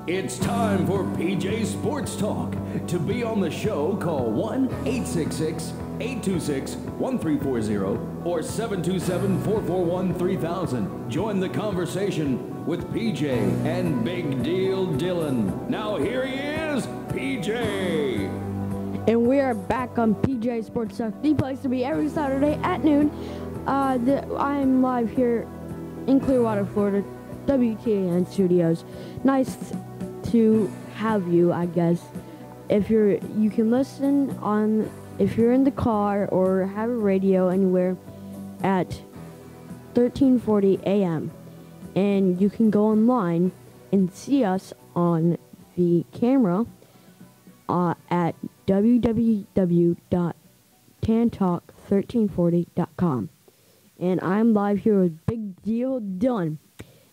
It's time for PJ Sports Talk. To be on the show, call 1-866-826-1340 or 727-441-3000. Join the conversation with PJ and Big Deal Dylan. Now here he is, PJ. And we are back on PJ Sports Talk, the place to be every Saturday at noon. I'm live here in Clearwater, Florida, WTAN Studios. Nice to have you, I guess. You can listen on, if you're in the car or have a radio anywhere at 1340 a.m. And you can go online and see us on the camera at www.tantalk1340.com. And I'm live here with Big Deal Dylan.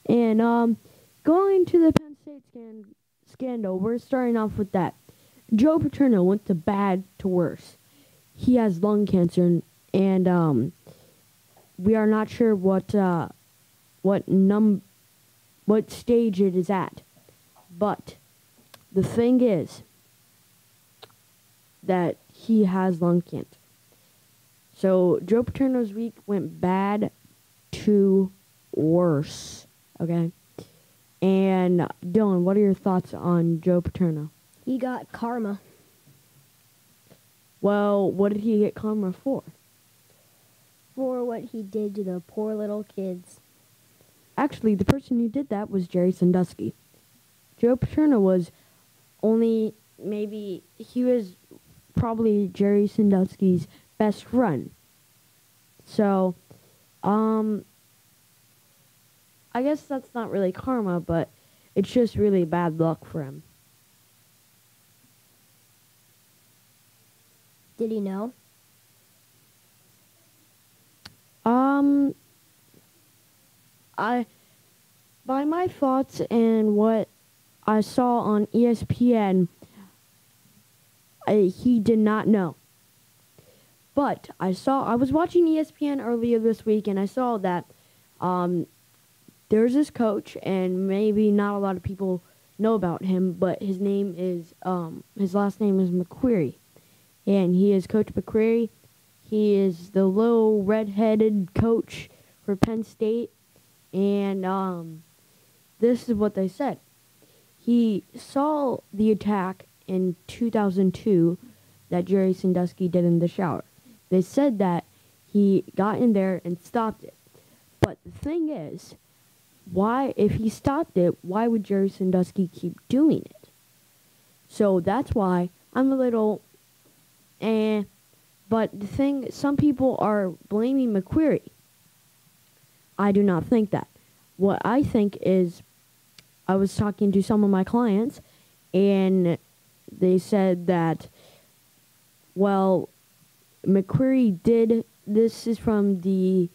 And going to the Penn State scandal, we're starting off with that. Joe Paterno went to bad to worse. He has lung cancer, and we are not sure what stage it is at. But the thing is that he has lung cancer. So Joe Paterno's week went bad to worse. Okay? And Dylan, what are your thoughts on Joe Paterno? He got karma. Well, what did he get karma for? For what he did to the poor little kids. Actually, the person who did that was Jerry Sandusky. Joe Paterno was he was probably Jerry Sandusky's best friend. So, I guess that's not really karma, but it's just really bad luck for him. Did he know? By my thoughts and what I saw on ESPN, he did not know. But I was watching ESPN earlier this week, and I saw that there's this coach, and maybe not a lot of people know about him, but his last name is McQuarrie. And he is Coach McQuarrie. He is the little red-headed coach for Penn State. And this is what they said. He saw the attack in 2002 that Jerry Sandusky did in the shower. They said that he got in there and stopped it. But the thing is, if he stopped it, why would Jerry Sandusky keep doing it? So that's why I'm a little But the thing, some people are blaming McQuarrie. I do not think that. What I think is, I was talking to some of my clients, and they said that, well, McQuarrie did, this is from the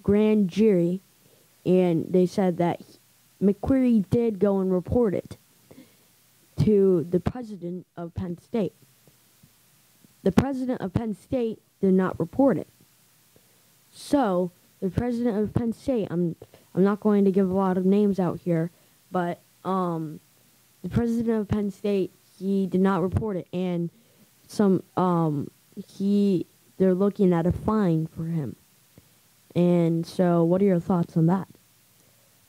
grand jury, and they said that McQuarrie did go and report it to the president of Penn State. The president of Penn State did not report it. So, the president of Penn State, I'm not going to give a lot of names out here, but the president of Penn State, he did not report it, and they're looking at a fine for him. And so, what are your thoughts on that?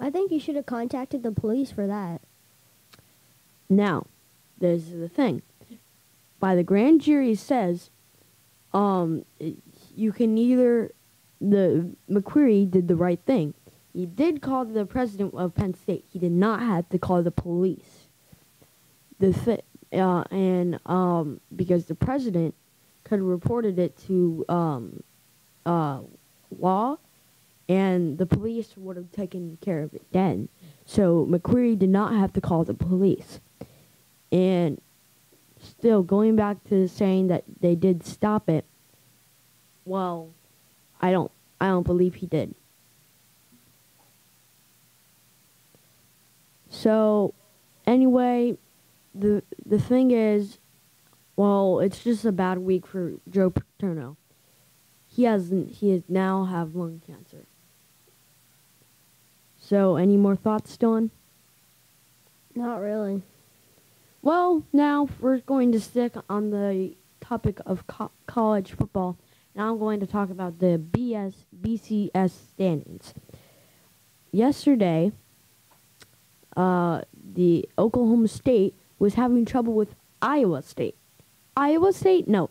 I think you should have contacted the police for that. Now, this is the thing. By the grand jury says, you can McQuarrie did the right thing. He did call the president of Penn State. He did not have to call the police. Because the president could have reported it to law, and the police would have taken care of it then. So McQuarrie did not have to call the police. And still, going back to saying that they did stop it, well, I don't believe he did. So, anyway, the thing is, well, it's just a bad week for Joe Paterno. He now have lung cancer. So, any more thoughts, Dylan? Not really. Well, now we're going to stick on the topic of college football. Now I'm going to talk about the BCS standings. Yesterday, the Oklahoma State was having trouble with Iowa State. Iowa State? No,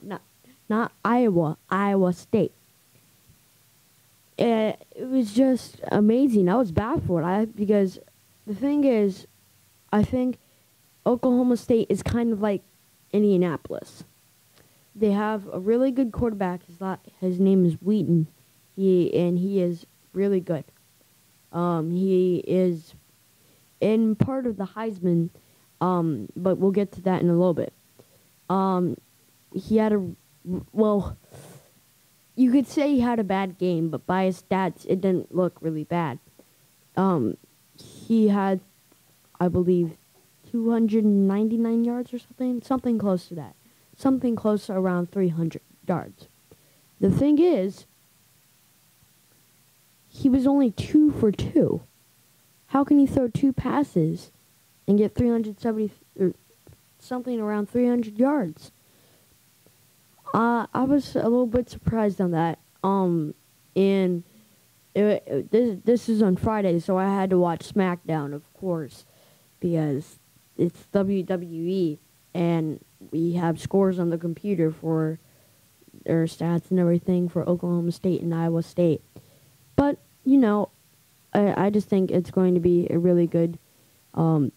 not Iowa. Iowa State. It was just amazing. I was baffled. Because the thing is, I think Oklahoma State is kind of like Indianapolis. They have a really good quarterback. His name is Wheaton. He is really good. He is in part of the Heisman, but we'll get to that in a little bit. He had you could say he had a bad game, but by his stats, it didn't look really bad. He had, I believe, 299 yards or something close to that. Something close to around 300 yards. The thing is, he was only 2 for 2. How can he throw 2 passes and get 370 or something around 300 yards? I was a little bit surprised on that. And this is on Friday, so I had to watch SmackDown, of course, because it's WWE, and we have scores on the computer for their stats and everything for Oklahoma State and Iowa State. But, I just think it's going to be a really good battle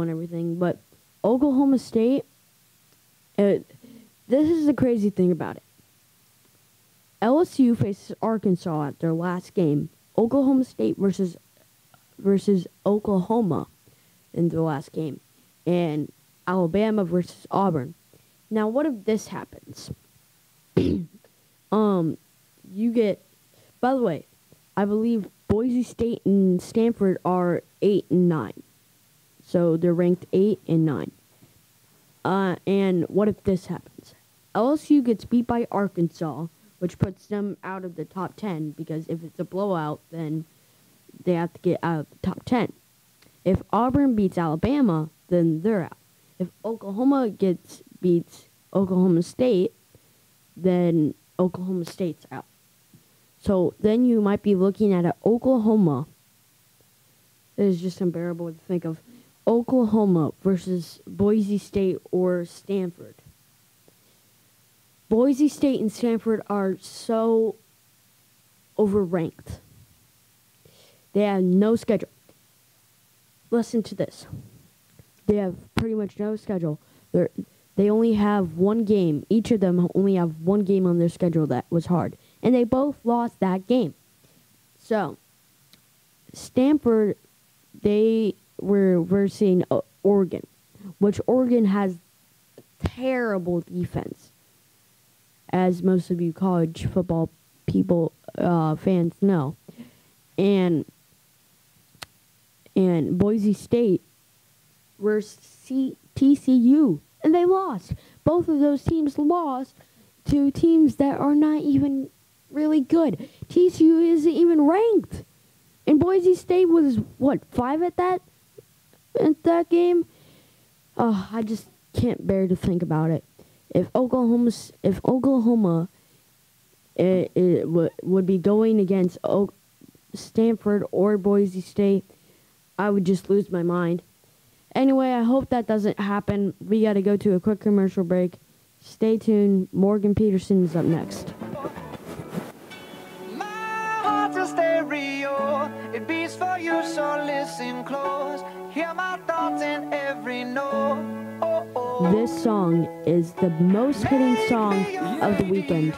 and everything. But Oklahoma State, this is the crazy thing about it. LSU faces Arkansas at their last game. Oklahoma State versus Oklahoma in the last game. And Alabama versus Auburn. Now, what if this happens? You get... By the way, I believe Boise State and Stanford are 8 and 9. So they're ranked 8 and 9. And what if this happens? LSU gets beat by Arkansas, which puts them out of the top 10, because if it's a blowout, then they have to get out of the top 10. If Auburn beats Alabama, then they're out. If Oklahoma beats Oklahoma State, then Oklahoma State's out. So then you might be looking at an Oklahoma. It is just unbearable to think of Oklahoma versus Boise State or Stanford. Boise State and Stanford are so overranked. They have no schedule. Listen to this. They have pretty much no schedule. They only have one game. Each of them only have one game on their schedule that was hard. And they both lost that game. So, Stanford, they were versing Oregon, which Oregon has terrible defense, as most of you college football people, fans know. And Boise State versus TCU, and they lost. Both of those teams lost to teams that are not even really good. TCU isn't even ranked. And Boise State was, 5 at that game? Oh, I just can't bear to think about it. If Oklahoma would be going against Stanford or Boise State, I would just lose my mind. Anyway, I hope that doesn't happen. We got to go to a quick commercial break. Stay tuned. Morgan Peterson is up next. My heart's a stereo. It beats for you, so listen close. Hear my thoughts in every note. This song is the most hitting song of the weekend.